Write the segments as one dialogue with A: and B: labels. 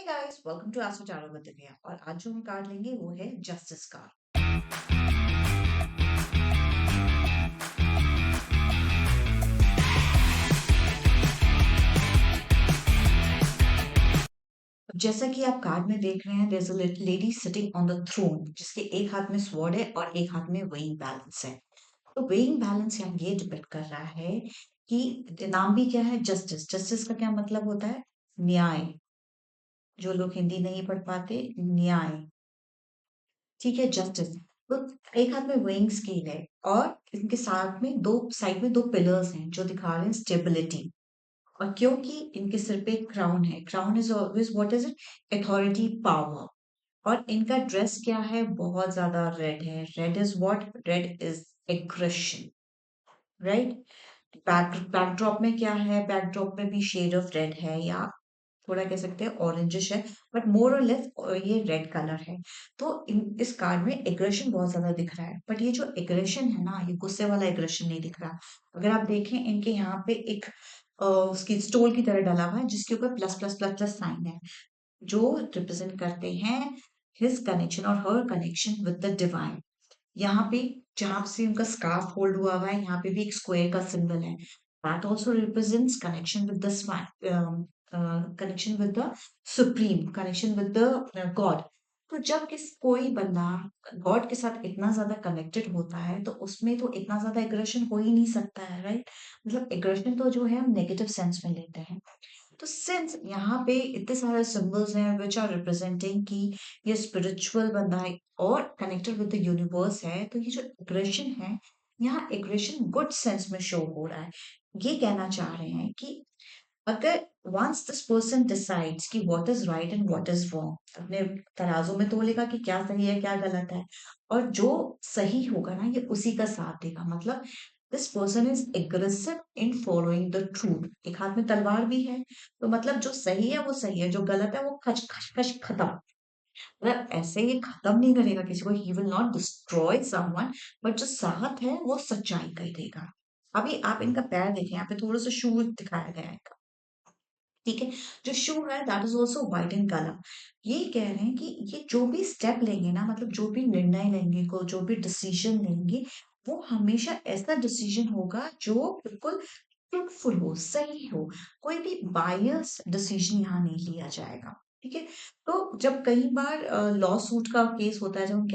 A: Guys, welcome to astro tarot with Divya. और आज जो हम कार्ड लेंगे वो है जस्टिस कार्ड। अब जैसा कि आप कार्ड में देख रहे हैं, there is a lady sitting on the throne, जिसके एक हाथ में स्वॉर्ड है और एक हाथ में वेइंग बैलेंस है। तो वेइंग बैलेंस यहाँ ये डिपेंड कर रहा है कि नाम भी क्या है, जस्टिस। जस्टिस का क्या मतलब होता है? न्याय। जो लोग हिंदी नहीं पढ़ पाते, न्याय। ठीक है, जस्टिस। तो एक हाथ में वेइंग स्केल है और इनके साथ में दो साइड में दो पिलर्स हैं जो दिखा रहे हैं स्टेबिलिटी। और क्योंकि इनके सिर पे एक क्राउन है, crown is always what is it? Authority, power. और इनका ड्रेस क्या है? बहुत ज्यादा रेड है। Red is what? Red is aggression, right? Backdrop में क्या है? बैकड्रॉप में भी शेड ऑफ रेड है, या थोड़ा कह सकते हैं ऑरेंजिश है, बट मोर और लेस ये रेड कलर है। तो इस कार्ड में एग्रेशन बहुत ज्यादा दिख रहा है, बट ये जो एग्रेशन है ना, ये गुस्से वाला एग्रेशन नहीं दिख रहा। अगर आप देखें, इनके यहाँ पे एक उसकी स्टोल की तरह डला हुआ है, जिसके ऊपर plus plus plus plus sign है, जो रिप्रेजेंट करते हैं हिज कनेक्शन और हर कनेक्शन विद द डिवाइन। यहाँ पे जहां से उनका स्कार्फ होल्ड हुआ हुआ है, यहाँ पे भी एक स्क्वायर का सिंबल है। That also represents connection with the connection with the supreme, connection with the God. तो जब कोई बंदा गॉड के साथ इतना ज्यादा कनेक्टेड होता है, तो उसमें तो इतना ज्यादा एग्रेशन हो ही नहीं सकता है, राइट? मतलब एग्रेशन तो जो है हम नेगेटिव सेंस में लेते हैं। तो सिंस यहाँ पे इतने सारे सिंबल्स हैं विच आर रिप्रेजेंटिंग कि ये स्पिरिचुअल बंदा है और कनेक्टेड विद द यूनिवर्स है, तो ये जो एग्रेशन है, यहाँ एग्रेशन गुड सेंस में शो हो रहा है। ये कहना चाह रहे हैं कि अगर वंस दिस पर्सन डिसाइड्स कि what is right and what is wrong, अपने तराजू में तोलेगा कि क्या सही है क्या गलत है, और जो सही होगा ना, ये उसी का साथ देगा। मतलब this person is aggressive in following the truth. एक हाथ में तलवार भी है, तो मतलब जो सही है वो सही है, जो गलत है वो खच खच खच खत्म। मतलब ऐसे ये खत्म नहीं करेगा किसी को, he will not destroy someone, but जो साथ है वो सच्चाई का ही देगा। अभी आप इनका पैर देखें, यहाँ पे थोड़ा सा शूज दिखाया गया है। ठीक है, जो शू है that is also white in colour. ये कह रहे हैं कि ये जो भी स्टेप लेंगे ना, मतलब जो भी निर्णय लेंगे, को जो भी डिसीजन लेंगे, वो हमेशा ऐसा डिसीजन होगा जो बिल्कुल ट्रूथफुल हो, सही हो। कोई भी बायस डिसीजन यहाँ नहीं लिया जाएगा। ठीक है। तो जब कई बार लॉ सूट का केस होता है, जब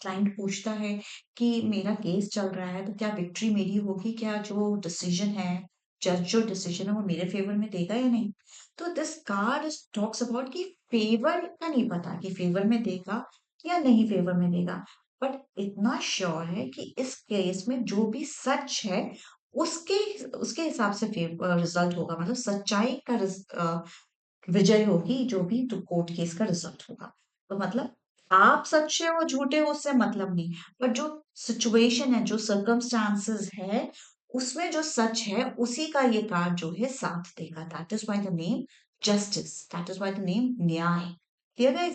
A: क्लाइंट पूछता है कि मेरा केस चल रहा है, तो क्या विक्ट्री मेरी होगी? क्या जो डिसीजन है, जज जो डिसीजन है, वो मेरे फेवर में देगा या नहीं? तो दिस कार्ड टॉक्स अबाउट कि फेवर का नहीं पता कि फेवर में देगा या नहीं फेवर में देगा, बट इतना श्योर है कि इस केस में जो भी सच है, उसके उसके हिसाब से रिजल्ट होगा। मतलब सच्चाई का विजय होगी, जो भी तो कोर्ट केस का रिजल्ट होगा। तो मतलब आप सच्चे हो झूठे हो उससे मतलब नहीं, बट जो सिचुएशन है, जो सर्कमस्टांसेस है, उसमें जो सच है उसी का ये कार्ड जो है साथ देगा। That is why the name justice, that is why the name न्याय। Clear guys?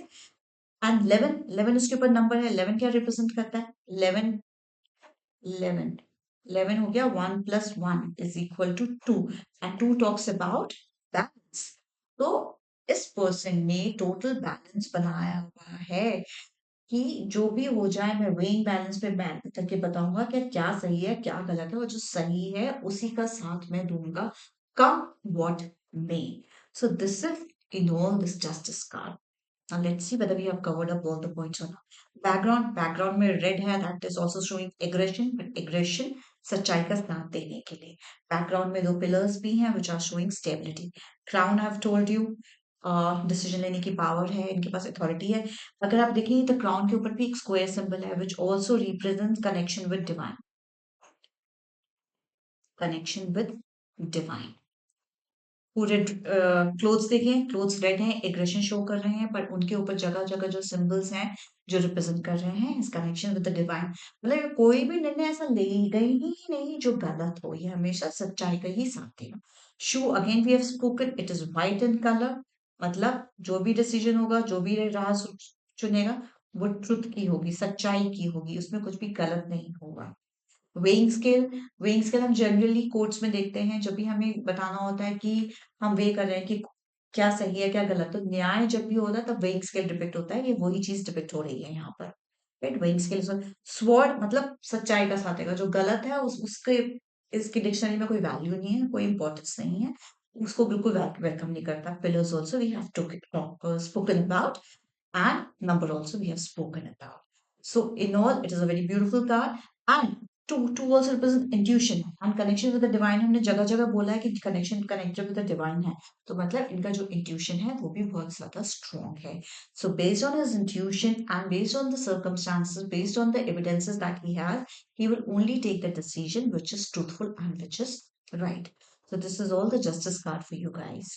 A: एंड 11, 11 उसके ऊपर नंबर है। 11 क्या रिप्रेजेंट करता है? 11, 11, 11 हो गया 1 + 1 is equal to 2, and 2 talks about balance. तो इस पर्सन ने टोटल बैलेंस बनाया हुआ है कि जो भी हो जाए, मैं वेइंग बैलेंस पे बैठ करके बताऊंगा कि क्या सही है क्या गलत है, और जो सही है उसी का साथ मैं दूंगा, come what may. So this is in all this justice card. Now let's see whether we have covered up all the points or not. Background में red है, that is also showing aggression, but aggression सच्चाई का साथ देने के लिए। Background में दो पिलर्स भी हैं which are showing stability. Crown I have told you, decision लेने की पावर है, इनके पास अथॉरिटी है। अगर आप देखें तो क्राउन के ऊपर भी एक स्क्वायर सिंबल है which also represents connection with divine, connection with divine। पूरे क्लोथ्स देखें, क्लोथ्स रेड हैं, एग्रेशन शो कर रहे हैं, पर उनके ऊपर जगह जगह जो सिंबल्स हैं जो रिप्रेजेंट कर रहे हैं इस कनेक्शन विद द डिवाइन। मतलब कोई भी निर्णय ऐसा लेगा ही नहीं जो गलत हो, ये हमेशा सच्चाई का ही साथ देगा। So again we have spoken, it is white in colour. मतलब जो भी डिसीजन होगा, जो भी राह चुनेगा, वो ट्रुथ की होगी, सच्चाई की होगी, उसमें कुछ भी गलत नहीं होगा। वेइंग स्केल, वेइंग स्केल हम जनरली कोर्ट्स में देखते हैं जब भी हमें बताना होता है कि हम वे कर रहे हैं कि क्या सही है, क्या गलत। तो न्याय जब भी होता है तब वेइंग स्केल डिपिक्ट होता है, ये वही चीज़ डिपिक्ट हो रही है यहाँ पर। राइट, वेइंग स्केल स्वॉर्ड मतलब सच्चाई का साथ देगा, जो गलत है उसके इसकी डिक्शनरी में कोई वैल्यू नहीं है, कोई इंपॉर्टेंस नहीं है, उसको बिल्कुल वेलकम नहीं करता। Pillars also we have to spoken about, and number also we have spoken about. So in all, it is a very beautiful card. And two also represent intuition and connection with the divine. हमने जगह जगह बोला है कि connection connected with the divine है, तो मतलब इनका जो intuition है वो भी बहुत ज्यादा strong है. So based on his intuition and based on the circumstances, based on the evidences that he has, he will only take the decision which is truthful and which is right. So this is all the justice card for you guys.